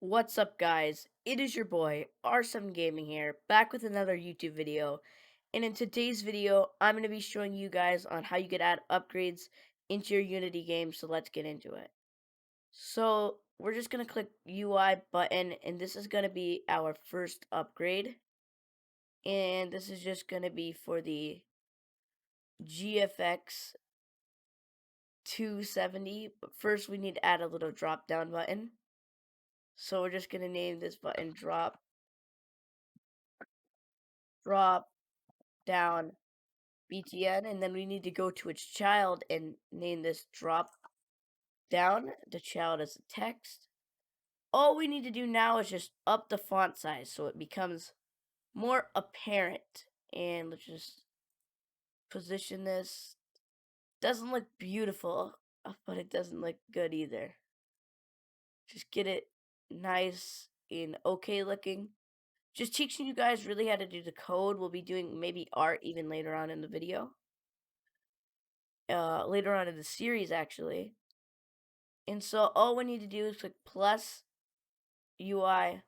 What's up, guys? It is your boy, R7 Gaming here, back with another YouTube video. And in today's video, I'm going to be showing you guys on how you could add upgrades into your Unity game, so let's get into it. So, we're just going to click UI button, and this is going to be our first upgrade. And this is just going to be for the GFX 270. But first, we need to add a little drop down button. So, we're just going to name this button drop down BTN, and then we need to go to its child and name this drop down the child as a text. All we need to do now is just up the font size so it becomes more apparent. And let's just position this. Doesn't look beautiful, but it doesn't look good either. Just get it nice and okay looking. Just teaching you guys really how to do the code. We'll be doing maybe art even later on in the video. Later on in the series, actually. And so all we need to do is click plus UI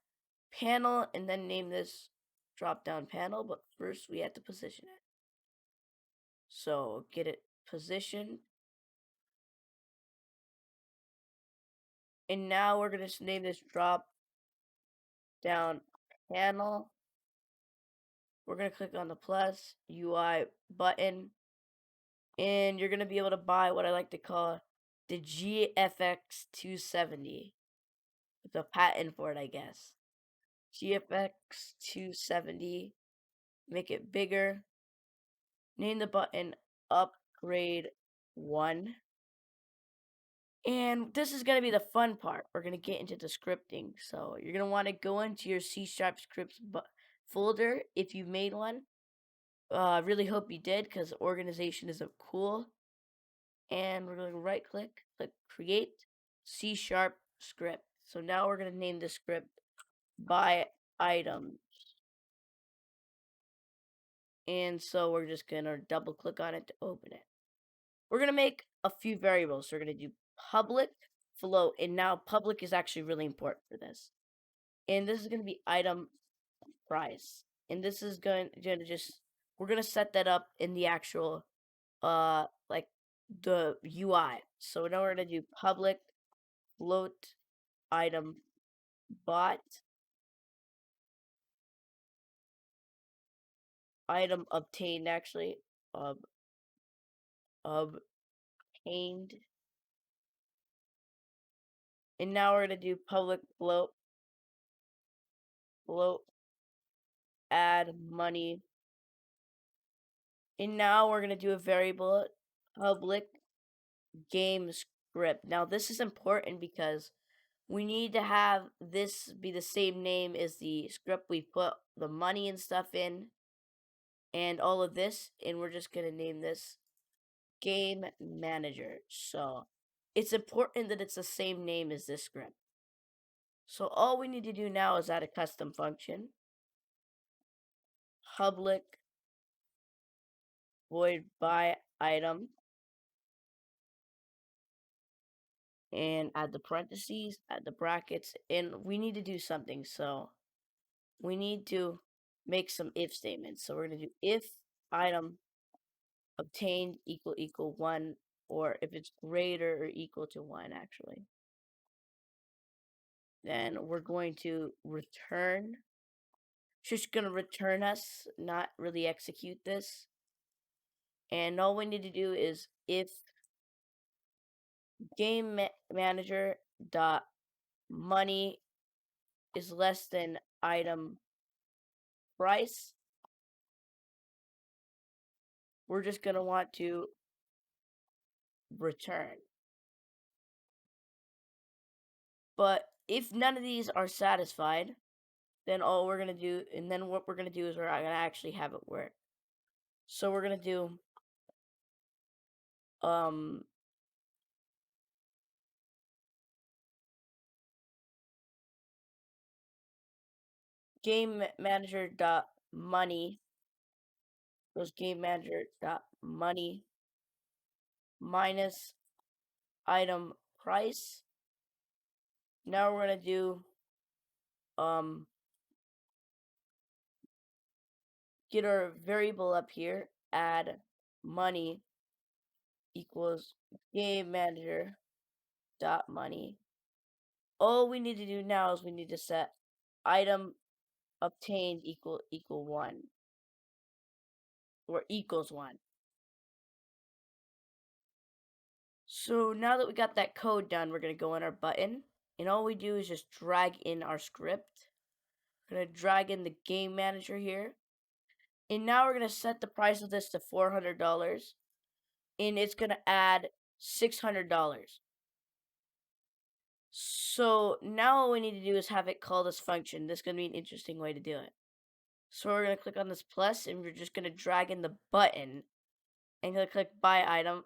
panel and then name this drop down panel. But first we have to position it. So get it positioned. And now we're going to name this drop down panel. We're going to click on the plus UI button. And you're going to be able to buy what I like to call the GFX 270. It's a patent for it, I guess. GFX 270. Make it bigger. Name the button upgrade 1. And this is going to be the fun part. We're going to get into the scripting. So you're going to want to go into your C# scripts folder if you made one. I really hope you did, because organization is cool. And we're going to right click create C# script. So now we're going to name the script by item. And so we're just going to double click on it to open it. We're going to make a few variables. So we're going to do public float. And now public is actually really important for this. And this is going to be item price. And this is going to just, we're going to set that up in the actual, like the UI. So now we're going to do public float item bot item obtained, actually obtained. And now we're going to do public float add money. And now we're going to do a variable public game script. Now this is important because we need to have this be the same name as the script we put the money and stuff in and all of this, and we're just going to name this game manager. So it's important that it's the same name as this script. So all we need to do now is add a custom function, public void by item, and add the parentheses, add the brackets, and we need to do something. So we need to make some if statements. So we're going to do if item obtained equal 1, or if it's greater or equal to 1, actually. Then we're going to return. It's just going to return us, not really execute this. And all we need to do is if game manager dot money is less than item price, we're just going to want to return. But if none of these are satisfied, then all we're going to do, and then what we're going to do is we're going to actually have it work. So we're going to do game manager dot money goes game manager dot money minus item price. Now we're going to do get our variable up here, add money equals game manager dot money. All we need to do now is we need to set item obtained equal 1 or equals 1. So now that we got that code done, we're going to go in our button, and all we do is just drag in our script. We're going to drag in the game manager here, and now we're going to set the price of this to $400, and it's going to add $600. So now all we need to do is have it call this function. This is going to be an interesting way to do it. So we're going to click on this plus, and we're just going to drag in the button, and going to click buy item.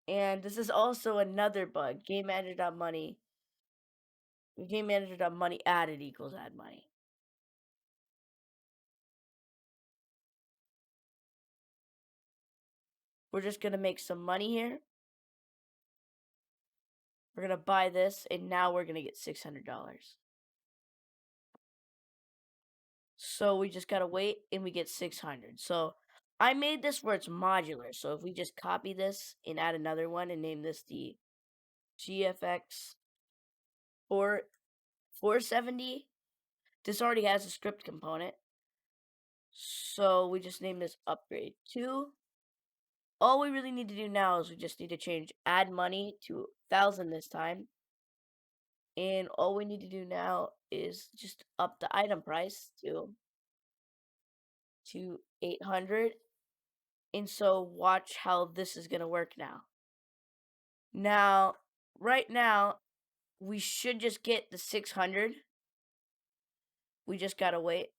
And this is also another bug. Game manager.money added equals add money. We're just going to make some money here. We're going to buy this, and now we're going to get $600. So we just got to wait, and we get 600. So I made this where it's modular. So if we just copy this and add another one and name this the GFX 470, this already has a script component. So we just name this upgrade 2. All we really need to do now is we just need to change add money to 1,000 this time. And all we need to do now is just up the item price to 800. And so watch how this is going to work now. Now, right now, we should just get the 600. We just got to wait.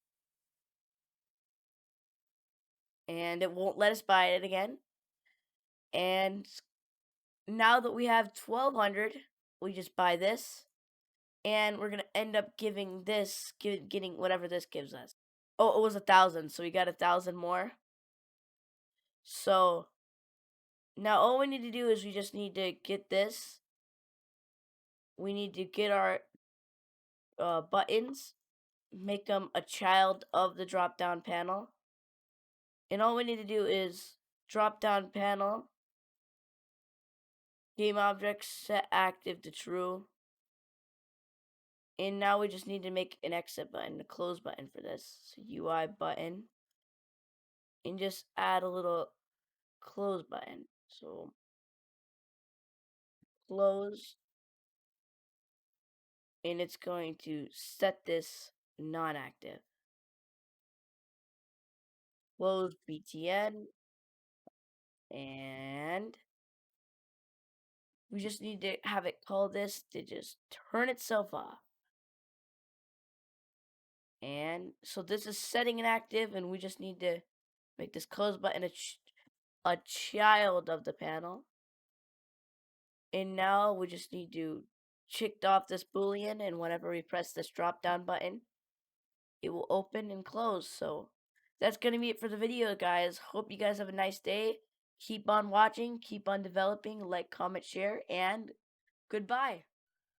And it won't let us buy it again. And now that we have 1,200, we just buy this. And we're going to end up giving this, getting whatever this gives us. Oh, it was 1,000, so we got 1,000 more. So now all we need to do is we just need to get this. We need to get our buttons, make them a child of the drop-down panel. And all we need to do is drop-down panel, game object set active to true. And now we just need to make an exit button, a close button for this. So UI button. And just add a little close button. So close. And it's going to set this non-active. Close BTN. And we just need to have it call this to just turn itself off. And so this is setting it active, and we just need to make this close button a child of the panel. And now we just need to check off this boolean, and whenever we press this drop down button, it will open and close. So that's going to be it for the video, guys. Hope you guys have a nice day. Keep on watching, keep on developing, like, comment, share, and goodbye.